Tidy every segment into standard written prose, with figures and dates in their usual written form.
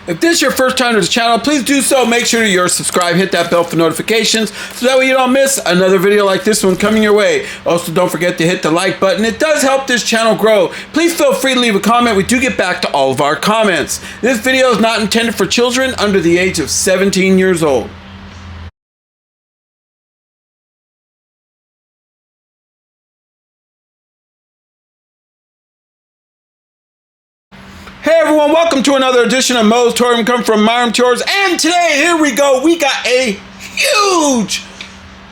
If this is your first time to the channel, please do so. Make sure you're subscribed, hit that bell for notifications so that way you don't miss another video like this one coming your way. Also, don't forget to hit the like button. It does help this channel grow. Please feel free to leave a comment. We do get back to all of our comments. This video is not intended for children under the age of 17 years old. Hey everyone, welcome to another edition of MOE'S Tourism, come from Myram Tours, and today, here we go, we got a huge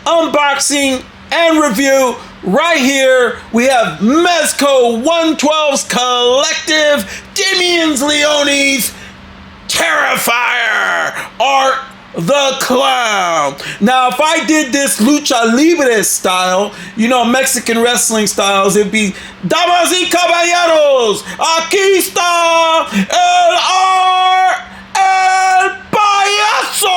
unboxing and review right here. We have Mezco 112's Collective, Damian Leone's Terrifier, Art the Clown. Now, if I did this lucha libre style, you know, Mexican wrestling styles, it'd be Damas y Caballeros, aquí está el Art el Payaso.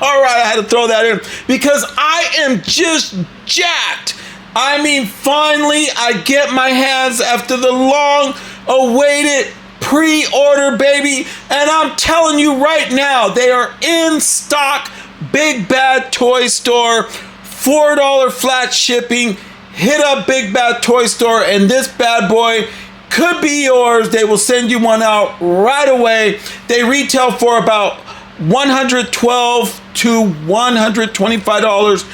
All right, I had to throw that in because I am just jacked. I mean, finally, I get my hands after the long-awaited pre-order, baby, and I'm telling you right now, they are in stock. Big Bad Toy Store, $4 flat shipping. Hit up Big Bad Toy Store and this bad boy could be yours. They will send you one out right away. They retail for about $112 to $125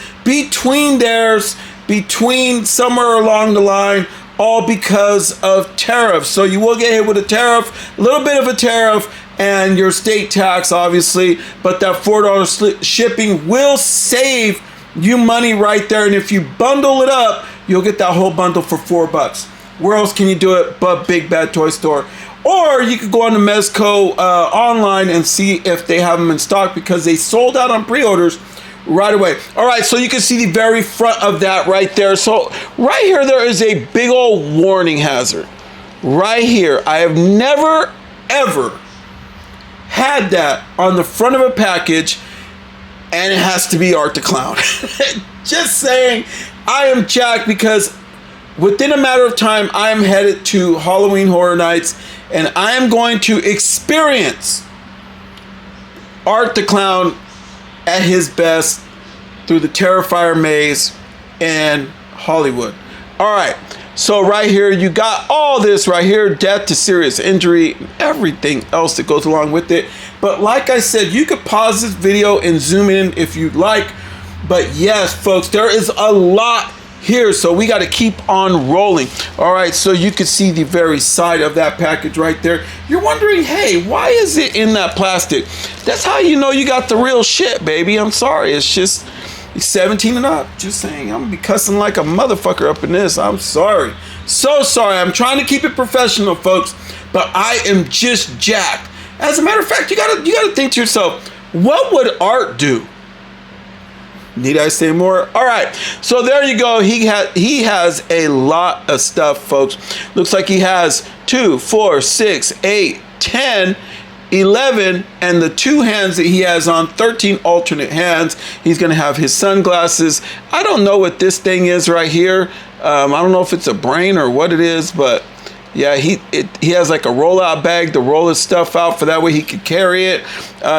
between somewhere along the line, all because of tariffs. So you will get hit with a tariff, a little bit of a tariff, and your state tax, obviously, but that $4 shipping will save you money right there. And if you bundle it up, you'll get that whole bundle for $4. Where else can you do it but Big Bad Toy Store? Or you could go on to Mezco online and see if they have them in stock, because they sold out on pre-orders right away. All right, so you can see the very front of that right there. So right here, there is a big old warning hazard right here. I have never, ever had that on the front of a package, and it has to be Art the Clown. Just saying, I am jacked because within a matter of time, I am headed to Halloween Horror Nights, and I am going to experience Art the Clown at his best through the Terrifier maze in Hollywood. All right, so right here you got all this right here, death to serious injury, everything else that goes along with it. But like I said, you could pause this video and zoom in if you'd like. But yes, folks, there is a lot here, so we got to keep on rolling. All right, so you can see the very side of that package right there. You're wondering, hey, why is it in that plastic? That's how you know you got the real shit, baby. I'm sorry, it's just 17 and up. Just saying, I'm gonna be cussing like a motherfucker up in this. I'm sorry, so sorry. I'm trying to keep it professional, folks, but I am just jacked. As a matter of fact, you gotta think to yourself, what would Art do? Need I say more? All right, so there you go. He has a lot of stuff, folks. Looks like he has 2, 4, 6, 8, 10, 11, and the 2 hands that he has on, 13 alternate hands. He's gonna have his sunglasses. I don't know what this thing is right here. I don't know if it's a brain or what it is, but yeah, he has like a rollout bag to roll his stuff out for that way he can carry it.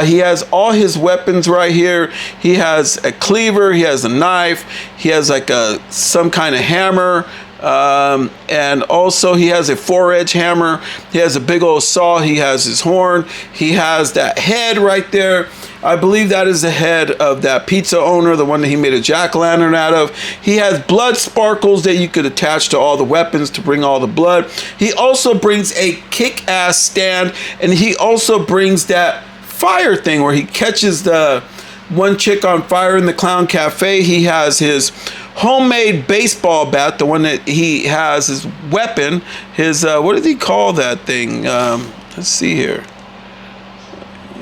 He has all his weapons right here. He has a cleaver, he has a knife, he has like some kind of hammer, and also he has a 4-edge hammer. He has a big old saw. He has his horn. He has that head right there. I believe that is the head of that pizza owner, the one that he made a jack-o'-lantern out of. He has blood sparkles that you could attach to all the weapons to bring all the blood. He also brings a kick-ass stand, and he also brings that fire thing where he catches the one chick on fire in the Clown Cafe. He has his homemade baseball bat, the one that he has his weapon, his, what did he call that thing? Let's see here.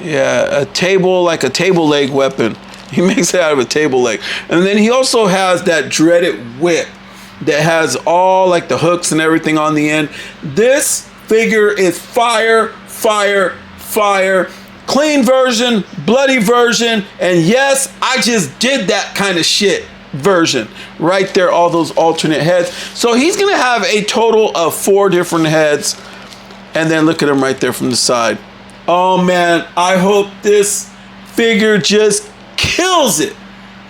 Yeah, a table, like a table leg weapon. He makes it out of a table leg. And then he also has that dreaded whip that has all like the hooks and everything on the end. This figure is fire, fire, fire. Clean version, bloody version, and yes, I just did that kind of shit version right there, all those alternate heads. So he's gonna have a total of 4 different heads. And then look at him right there from the side. Oh man, I hope this figure just kills it.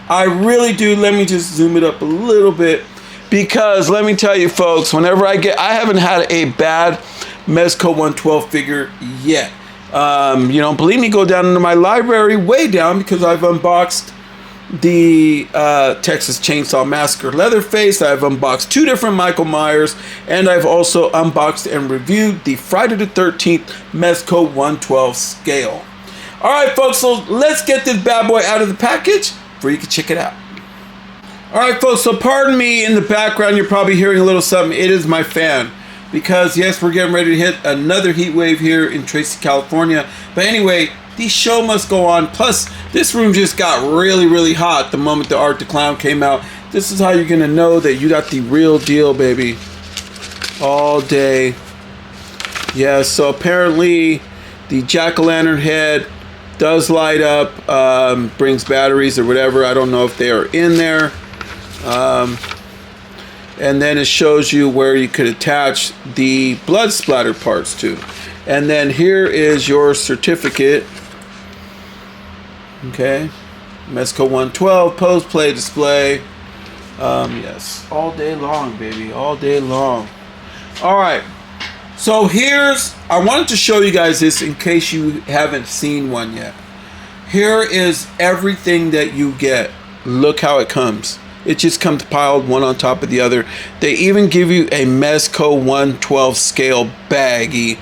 I really do. Let me just zoom it up a little bit, because let me tell you folks, whenever I haven't had a bad Mezco 112 figure yet. You don't believe me? Go down into my library, way down, because I've unboxed the Texas Chainsaw Massacre Leatherface. I've unboxed 2 different Michael Myers, and I've also unboxed and reviewed the Friday the 13th Mezco 112 scale. All right, folks, so let's get this bad boy out of the package where you can check it out. All right, folks, so pardon me, in the background you're probably hearing a little something. It is my fan, because yes, we're getting ready to hit another heat wave here in Tracy, California. But anyway, the show must go on. Plus, this room just got really, really hot the moment the Art the Clown came out. This is how you're gonna know that you got the real deal, baby. All day. Yeah, so apparently the jack-o'-lantern head does light up, brings batteries or whatever. I don't know if they are in there. And then it shows you where you could attach the blood splatter parts to. And then here is your certificate. Okay. Mezco 112 pose play display. Yes, all day long, baby, all day long. All right. So I wanted to show you guys this in case you haven't seen one yet. Here is everything that you get. Look how it comes. It just comes piled one on top of the other. They even give you a Mezco 112 scale baggie.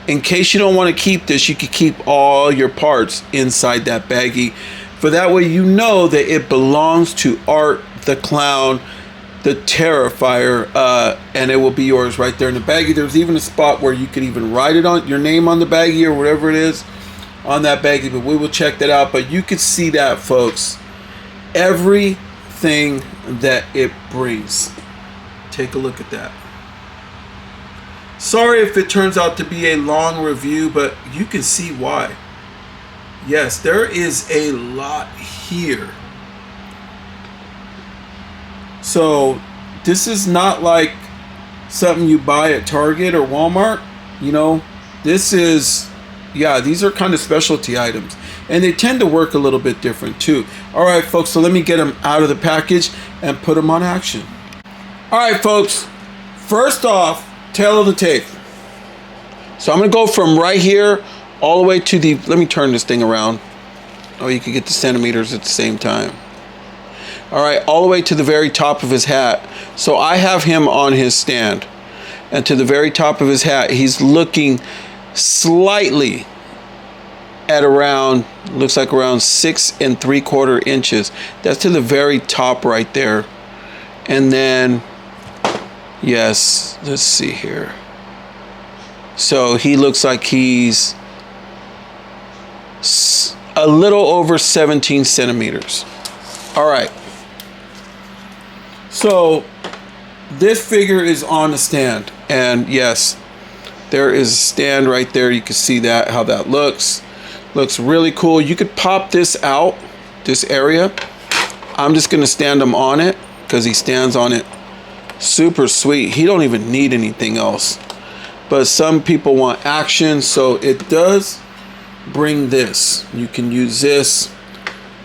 In case you don't want to keep this, you can keep all your parts inside that baggie. For that way you know that it belongs to Art the Clown, the Terrifier, and it will be yours right there in the baggie. There's even a spot where you could even write it on your name on the baggie or whatever it is on that baggie, but we will check that out. But you can see that, folks, everything that it brings. Take a look at that. Sorry if it turns out to be a long review, but you can see why. Yes, there is a lot here. So this is not like something you buy at Target or Walmart. You know, this is, yeah, these are kind of specialty items, and they tend to work a little bit different too. All right, folks, so let me get them out of the package and put them on action. All right, folks, first off, tail of the tape. So I'm gonna go from right here all the way to the, let me turn this thing around. Oh, you can get the centimeters at the same time. All right, all the way to the very top of his hat. So I have him on his stand, and to the very top of his hat, he's looking slightly at around, looks like around 6 3/4 inches. That's to the very top right there. And then, yes, let's see here. So he looks like he's a little over 17 centimeters. All right. So this figure is on the stand, and yes, there is a stand right there. You can see that, how that looks really cool. You could pop this out, this area. I'm just gonna stand him on it because he stands on it super sweet. He don't even need anything else, but some people want action, so it does bring this. You can use this,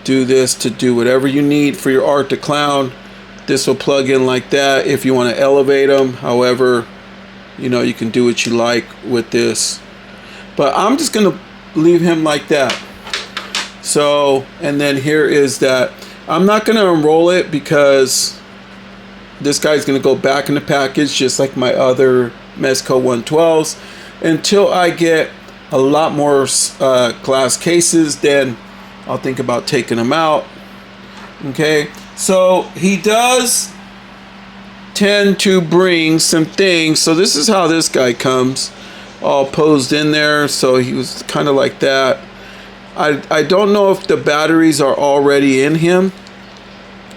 do this to do whatever you need for your Art the Clown. This will plug in like that if you want to elevate them. However, you know, you can do what you like with this. But I'm just going to leave him like that. So, and then here is that. I'm not going to unroll it because this guy's going to go back in the package just like my other Mezco 112s until I get a lot more glass cases. Then I'll think about taking them out. Okay. So he does tend to bring some things. So this is how this guy comes, all posed in there. So he was kind of like that. I don't know if the batteries are already in him,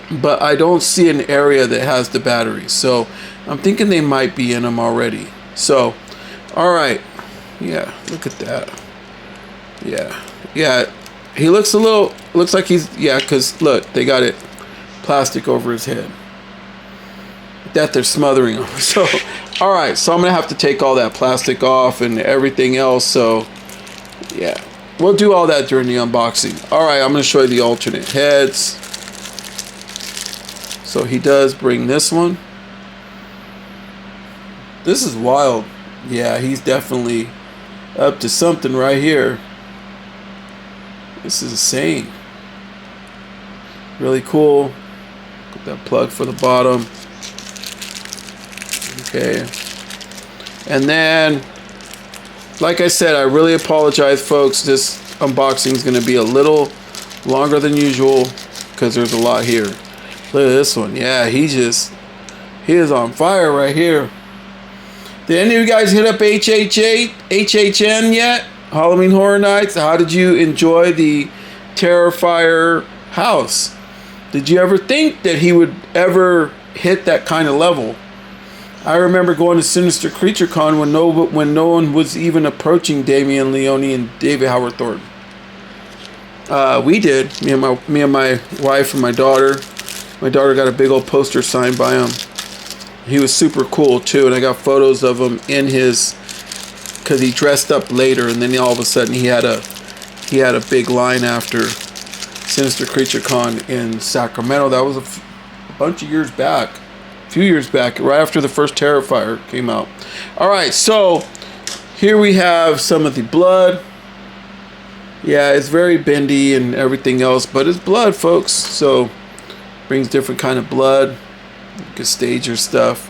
but I don't see an area that has the batteries. So I'm thinking they might be in him already. So, all right. Yeah, look at that. Yeah. He looks a little, looks like he's, yeah, because look, they got it plastic over his head that they're smothering him. So All right, so I'm gonna have to take all that plastic off and everything else. So yeah, we'll do all that during the unboxing. All right, I'm gonna show you the alternate heads. So he does bring this one. This is wild. Yeah, he's definitely up to something right here. This is insane. Really cool. Put that plug for the bottom. Okay. And then, like I said, I really apologize, folks. This unboxing is going to be a little longer than usual because there's a lot here. Look at this one. Yeah, he is on fire right here. Did any of you guys hit up HHN yet? Halloween Horror Nights? How did you enjoy the Terrifier house? Did you ever think that he would ever hit that kind of level? I remember going to Sinister Creature Con when no one was even approaching Damian Leone and David Howard Thornton. We did. Me and my wife and my daughter. My daughter got a big old poster signed by him. He was super cool too, and I got photos of him in his, because he dressed up later, and then all of a sudden he had a big line after Sinister Creature Con in Sacramento. That was a bunch of years back, a few years back, right after the first Terrifier came out. All right, so here we have some of the blood. Yeah, it's very bendy and everything else, but it's blood, folks. So brings different kind of blood. You can stage your stuff.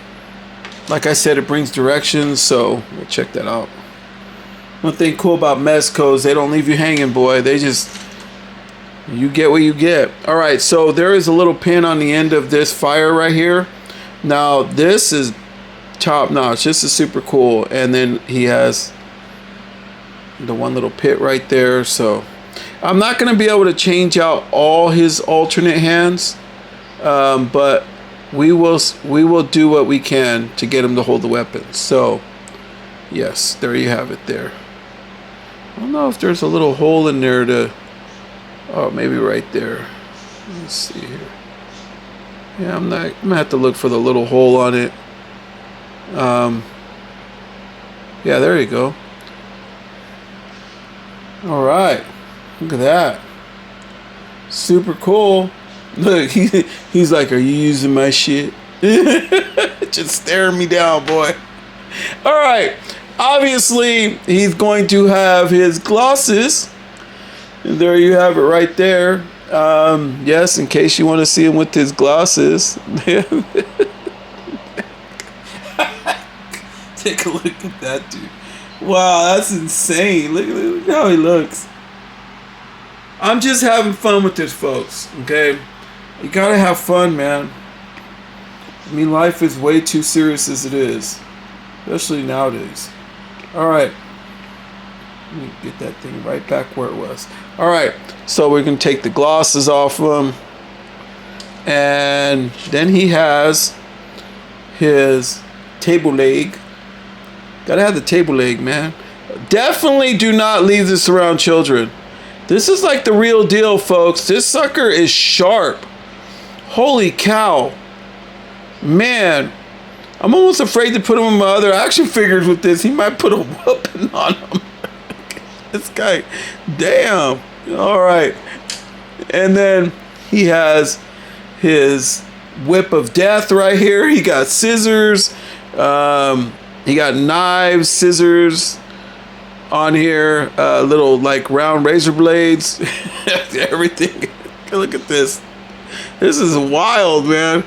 Like I said, it brings directions, so we'll check that out. One thing cool about Mezco is they don't leave you hanging, boy. They just, you get what you get. All right, so there is a little pin on the end of this fire right here. Now, this is top notch. This is super cool. And then he has the one little pit right there. So I'm not going to be able to change out all his alternate hands, but we will do what we can to get him to hold the weapons. So yes, there you have it there. I don't know if there's a little hole in there to, oh, maybe right there. Let's see here. Yeah, I'm gonna have to look for the little hole on it. Yeah, there you go. All right, look at that. Super cool. Look, he's like, are you using my shit? Just staring me down, boy. All right, obviously he's going to have his glosses. And there you have it right there. Yes, in case you want to see him with his glosses. Take a look at that dude. Wow, that's insane. Look how he looks. I'm just having fun with this, folks. Okay? You gotta have fun, man. I mean, life is way too serious as it is. Especially nowadays. Alright. Let me get that thing right back where it was. Alright, so we're going to take the glosses off of him. And then he has his table leg. Gotta have the table leg, man. Definitely do not leave this around children. This is like the real deal, folks. This sucker is sharp. Holy cow. Man. I'm almost afraid to put him in my other action figures with this. He might put a whooping on him. This guy, damn. All right. And then he has his whip of death right here. He got scissors. He got knives, scissors on here. Little like round razor blades. Everything. Look at this. This is wild, man.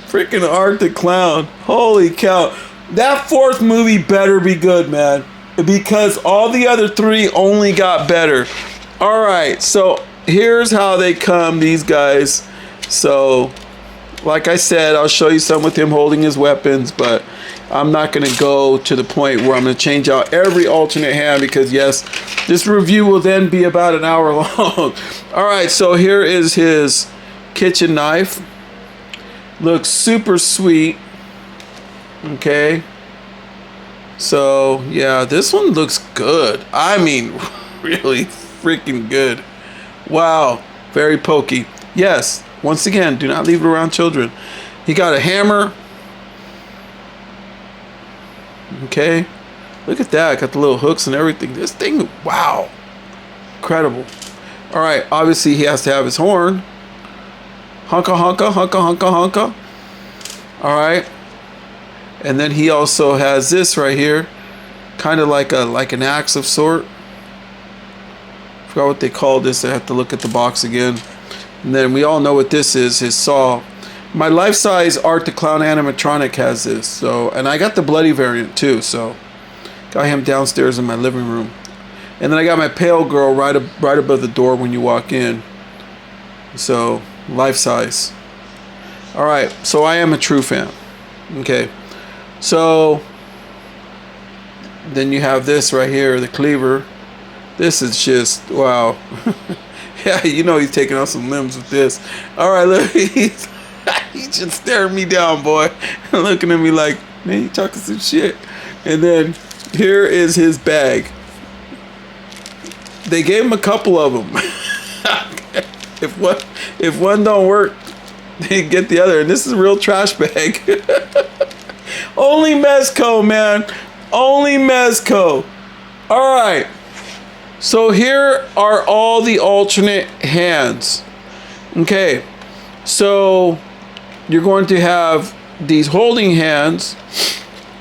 Freaking Art the Clown. Holy cow. That fourth movie better be good, man. Because all the other three only got better. Alright, so here's how they come, these guys. So, like I said, I'll show you some with him holding his weapons, but I'm not going to go to the point where I'm going to change out every alternate hand because, yes, this review will then be about an hour long. Alright, so here is his kitchen knife. Looks super sweet. Okay. So, yeah, this one looks good. I mean, really freaking good. Wow. Very pokey. Yes, once again, do not leave it around children. He got a hammer. Okay, look at that. Got the little hooks and everything. This thing, wow, incredible. All right, obviously he has to have his horn. Honka honka honka honka honka. All right, and then he also has this right here, kind of like an axe of sort. Forgot what they call this. I have to look at the box again. And then we all know what this is, his saw. My life-size Art the Clown animatronic has this. So, and I got the bloody variant too. So, got him downstairs in my living room. And then I got my pale girl right above the door when you walk in. So, life-size. All right. So I am a true fan. Okay. So then you have this right here, the cleaver. This is just wow. Yeah, you know he's taking off some limbs with this. All right, look, he's just staring me down, boy, looking at me like, man, you talking some shit. And then here is his bag. They gave him a couple of them. If one don't work, they get the other. And this is a real trash bag. Only Mezco, man. Only Mezco. All right. So here are all the alternate hands. Okay. So you're going to have these holding hands,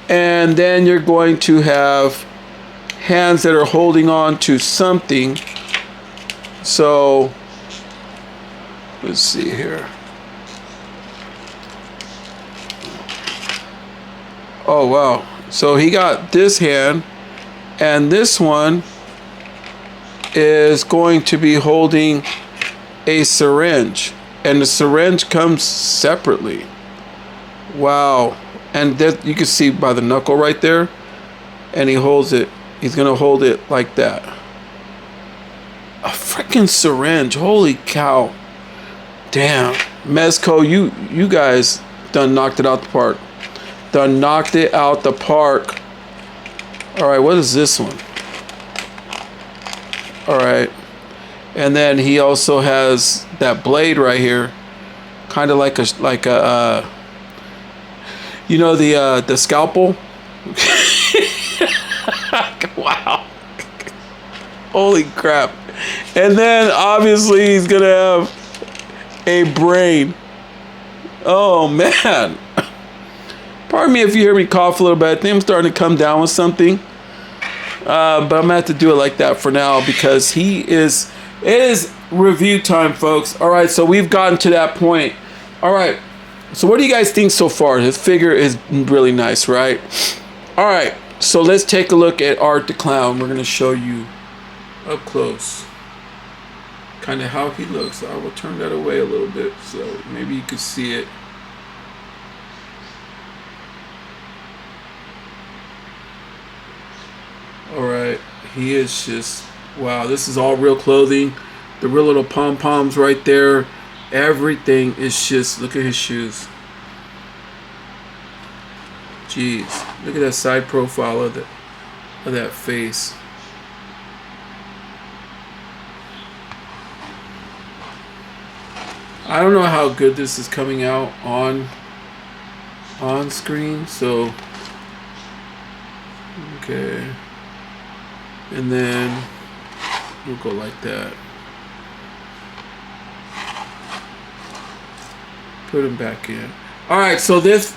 and then you're going to have hands that are holding on to something. So let's see here. Oh wow. So he got this hand, and this one is going to be holding a syringe, and the syringe comes separately. Wow. And that you can see by the knuckle right there, and he holds it. He's gonna hold it like that. A freaking syringe. Holy cow. Damn. Mezco, you guys done knocked it out the park. Done knocked it out the park. All right, what is this one? All right, and then he also has that blade right here, kind of like a you know, the scalpel. Wow. Holy crap. And then obviously he's gonna have a brain. Oh man. Pardon me if you hear me cough a little bit. I think I'm starting to come down with something. But I'm gonna have to do it like that for now, because it is review time, folks. All right, so we've gotten to that point. All right, so what do you guys think so far? His figure is really nice, right? All right, so let's take a look at Art the Clown. We're gonna show you up close kind of how he looks. I will turn that away a little bit so maybe you could see it. Alright, he is just, wow, this is all real clothing. The real little pom-poms right there. Everything is just, look at his shoes. Jeez, look at that side profile of that face. I don't know how good this is coming out on screen, so okay. And then we'll go like that. Put him back in. All right, so this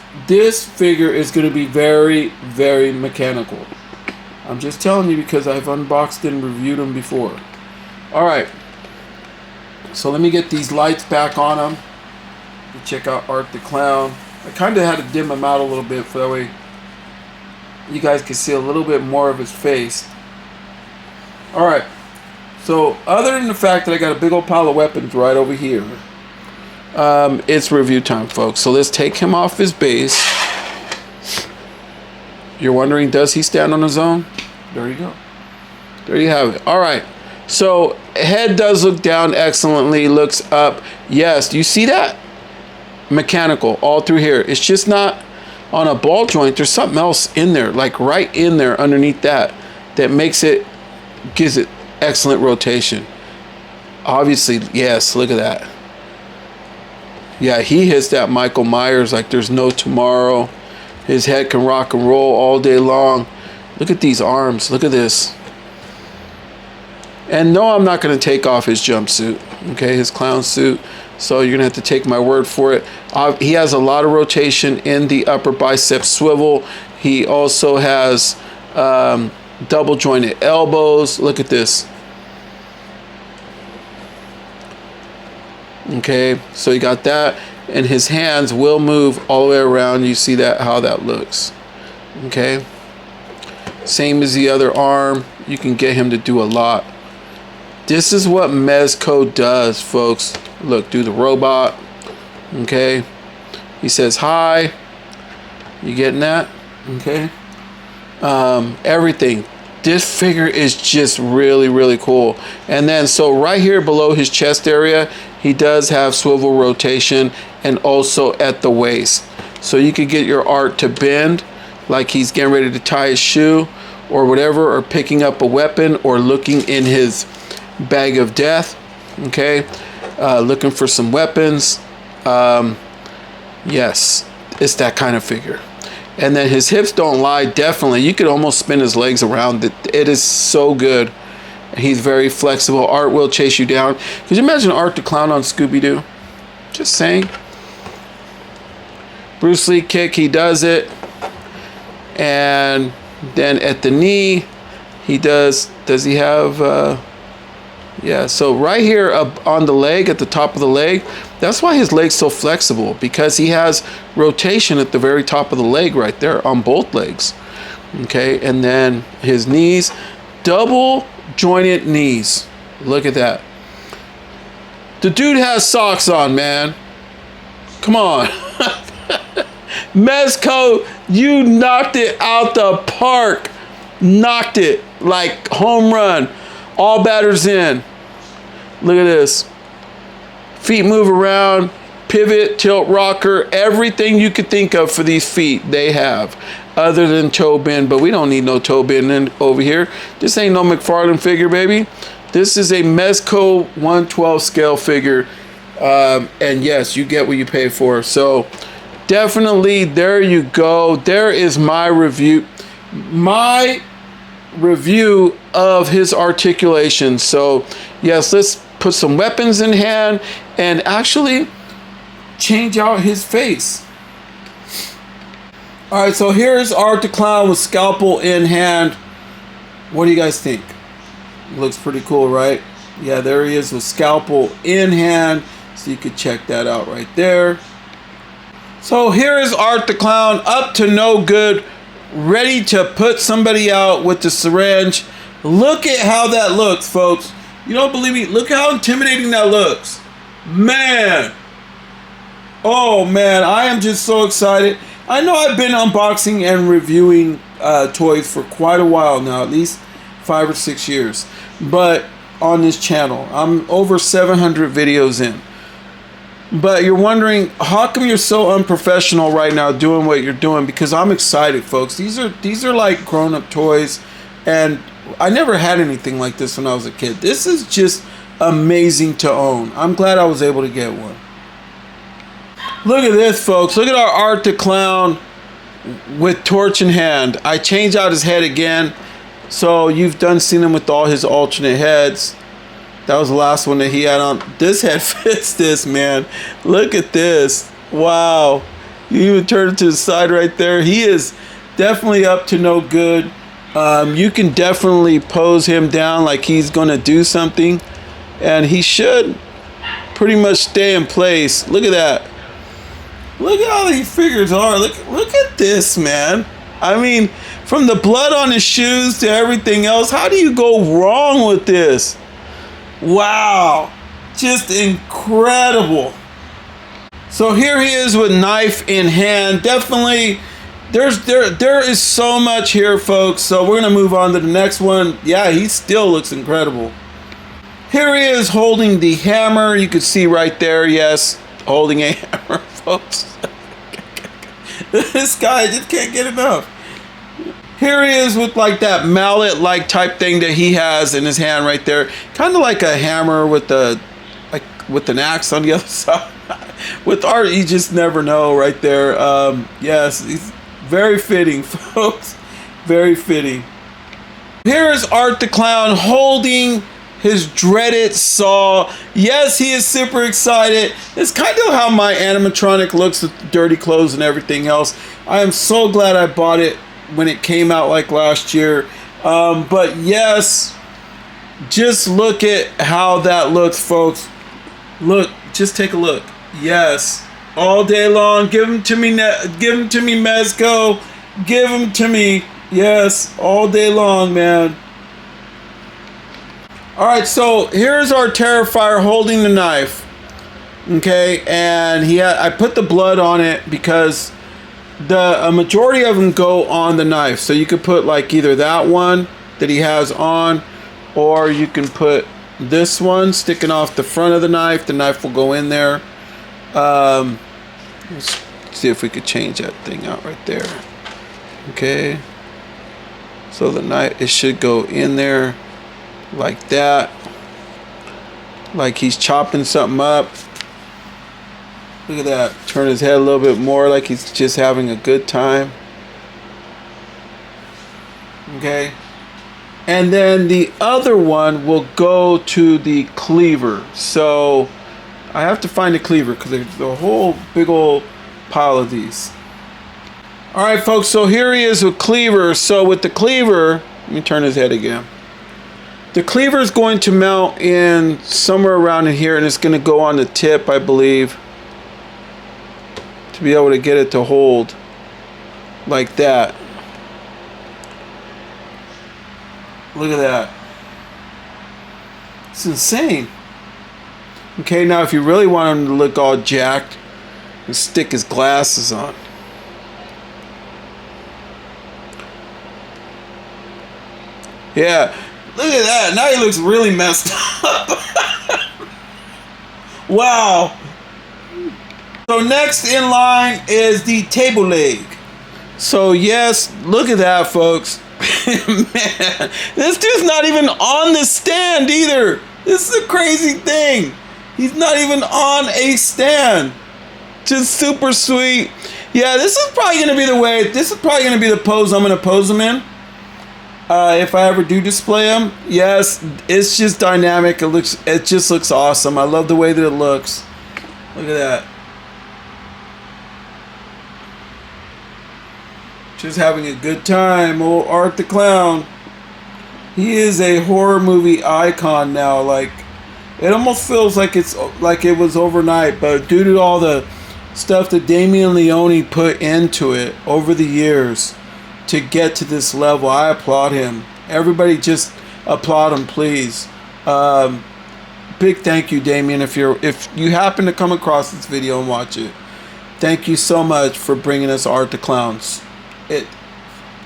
figure is going to be very, very mechanical. I'm just telling you because I've unboxed and reviewed them before. All right. So let me get these lights back on him. Check out Art the Clown. I kind of had to dim him out a little bit for that way you guys can see a little bit more of his face. Alright, so other than the fact that I got a big old pile of weapons right over here, it's review time, folks. So let's take him off his base. You're wondering, does he stand on his own? There you go. There you have it. Alright, so head does look down excellently, looks up. Yes, do you see that? Mechanical all through here. It's just not on a ball joint. There's something else in there, like right in there underneath that makes it, gives it excellent rotation. Obviously, yes, look at that. Yeah, he hits that Michael Myers like there's no tomorrow. His head can rock and roll all day long. Look at these arms. Look at this. And no, I'm not going to take off his jumpsuit, okay, his clown suit. So you're going to have to take my word for it. He has a lot of rotation in the upper bicep swivel. He also has double jointed elbows. Look at this. Okay, so you got that. And his hands will move all the way around. You see that, how that looks. Okay. Same as the other arm. You can get him to do a lot. This is what Mezco does, folks. Look, do the robot. Okay. He says hi. You getting that? Okay. Everything. This figure is just really, really cool. And then, so right here below his chest area, he does have swivel rotation, and also at the waist. So you could get your art to bend, like he's getting ready to tie his shoe or whatever, or picking up a weapon, or looking in his bag of death. Okay. Looking for some weapons. Yes, it's that kind of figure. And then his hips don't lie, definitely. You could almost spin his legs around. It is so good. He's very flexible. Art will chase you down. Could you imagine Art the Clown on Scooby-Doo? Just saying. Bruce Lee kick, he does it. And then at the knee, he does he have... yeah, so right here up on the leg, at the top of the leg, that's why his leg's so flexible, because he has rotation at the very top of the leg right there on both legs. Okay, and then his knees, double jointed knees. Look at that. The dude has socks on, man. Come on. Mezco, you knocked it out the park. Knocked it like home run. All batters in. Look at this. Feet move around, pivot, tilt, rocker, everything you could think of for these feet they have, other than toe bend, but we don't need no toe bend over here. This ain't no McFarlane figure, baby. This is a Mezco 1/12 scale figure, and yes, you get what you pay for. So definitely, there you go. There is my review. My review of his articulation. So yes, let's put some weapons in hand and actually change out his face. All right, so here's Art the Clown with scalpel in hand. What do you guys think? Looks pretty cool, right? Yeah, there he is with scalpel in hand. So you could check that out right there. So here is Art the Clown, up to no good, ready to put somebody out with the syringe. Look at how that looks, folks. You don't believe me? Look how intimidating that looks. Man. Oh, man. I am just so excited. I know I've been unboxing and reviewing toys for quite a while now, at least 5 or 6 years. But on this channel, I'm over 700 videos in. But you're wondering, how come you're so unprofessional right now doing what you're doing? Because I'm excited, folks. These are like grown-up toys, and I never had anything like this when I was a kid. This is just amazing to own. I'm glad I was able to get one. Look at this, folks. Look at our Art the Clown with torch in hand. I changed out his head again. So you've seen him with all his alternate heads. That was the last one that he had on. This head fits this, man. Look at this. Wow. You even turn it to the side right there. He is definitely up to no good. You can definitely pose him down like he's going to do something. And he should pretty much stay in place. Look at that. Look at how these figures are. Look at this, man. I mean, from the blood on his shoes to everything else, how do you go wrong with this? Wow. Just incredible. So here he is with knife in hand. Definitely, there is so much here, folks. So we're going to move on to the next one. Yeah, he still looks incredible. Here he is holding the hammer. You can see right there, yes, holding a hammer, folks. This guy just can't get enough. Here he is with like that mallet-like type thing that he has in his hand right there. Kind of like a hammer with with an axe on the other side. With Art, you just never know right there. Yes, he's Very fitting, folks. Very fitting. Here is Art the Clown holding his dreaded saw. Yes, he is super excited. It's kind of how my animatronic looks with dirty clothes and everything else. I am so glad I bought it when it came out like last year. But yes, just look at how that looks, folks. Look, just take a look. Yes, all day long. Give them to me, give them to me, Mezco. Give them to me. Yes, all day long, man. All right, so here's our Terrifier holding the knife. Okay, and I put the blood on it because a majority of them go on the knife. So you could put like either that one that he has on, or you can put this one sticking off the front of the knife. The knife will go in there. Let's see if we could change that thing out right there. Okay. So the knife, it should go in there like that. Like he's chopping something up. Look at that. Turn his head a little bit more like he's just having a good time. Okay. And then the other one will go to the cleaver. So I have to find the cleaver because there's a whole big old pile of these. All right, folks, so here he is with cleaver. So with the cleaver, let me turn his head again. The cleaver is going to mount in somewhere around in here, and it's going to go on the tip, I believe, to be able to get it to hold like that. Look at that. It's insane. Okay, now if you really want him to look all jacked, you stick his glasses on. Yeah, look at that. Now he looks really messed up. Wow. So next in line is the table leg. So yes, look at that, folks. Man, this dude's not even on the stand either. This is a crazy thing. He's not even on a stand. Just super sweet. Yeah, this is probably going to be the way. This is probably going to be the pose I'm going to pose him in. If I ever do display them. Yes, it's just dynamic. It just looks awesome. I love the way that it looks. Look at that. Just having a good time. Old Art the Clown. He is a horror movie icon now. Like, it almost feels like it was overnight, but due to all the stuff that Damien Leone put into it over the years to get to this level, I applaud him. Everybody just applaud him, please. Big thank you, Damien, if you happen to come across this video and watch it. Thank you so much for bringing us Art the Clowns.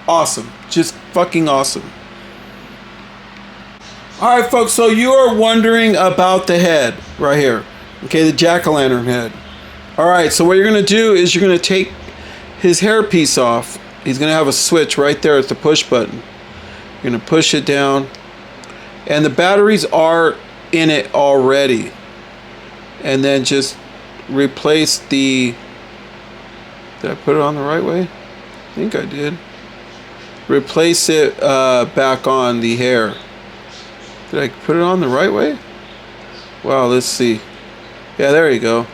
Awesome. Just fucking awesome. Alright, folks, so you are wondering about the head right here. Okay, the jack-o'-lantern head. Alright, so what you're going to do is you're going to take his hairpiece off. He's going to have a switch right there at the push button. You're going to push it down. And the batteries are in it already. And then just replace the... Did I put it on the right way? I think I did. Replace it back on the hair. Did I put it on the right way? Wow, let's see. Yeah, there you go.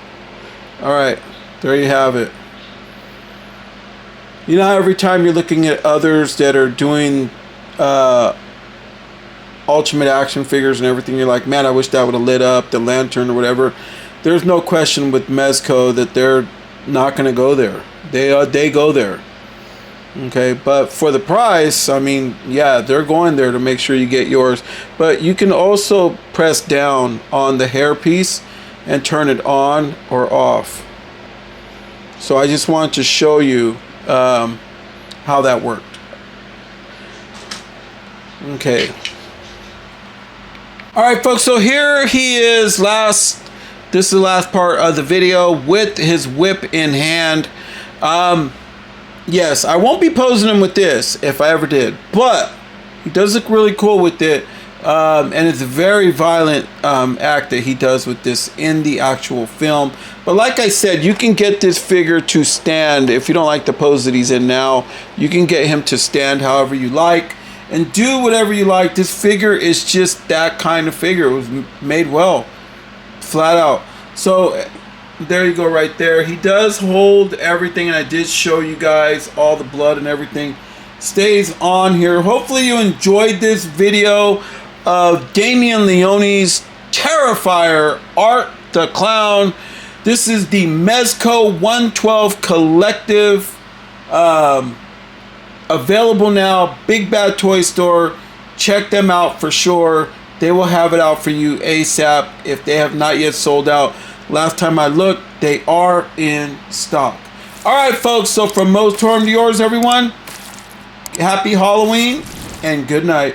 Alright, there you have it. You know how every time you're looking at others that are doing ultimate action figures and everything, you're like, man, I wish that would have lit up the lantern or whatever. There's no question with Mezco that they're not going to go there. They go there. Okay, but for the price, I mean, yeah, they're going there to make sure you get yours. But you can also press down on the hairpiece and turn it on or off. So I just wanted to show you how that worked. Okay. All right, folks, so here he is. This is the last part of the video with his whip in hand. Yes, I won't be posing him with this if I ever did, but he does look really cool with it. And it's a very violent act that he does with this in the actual film. But like I said, you can get this figure to stand. If you don't like the pose that he's in now, you can get him to stand however you like and do whatever you like. This figure is just that kind of figure. It was made well, flat out. So there you go right there. He does hold everything, and I did show you guys all the blood and everything stays on here. Hopefully you enjoyed this video of Damien Leone's Terrifier Art the Clown. This is the Mezco 112 Collective. Available now, Big Bad Toy Store. Check them out for sure. They will have it out for you ASAP if they have not yet sold out. Last time I looked, they are in stock. All right, folks. So from Moe's to yours, everyone. Happy Halloween and good night.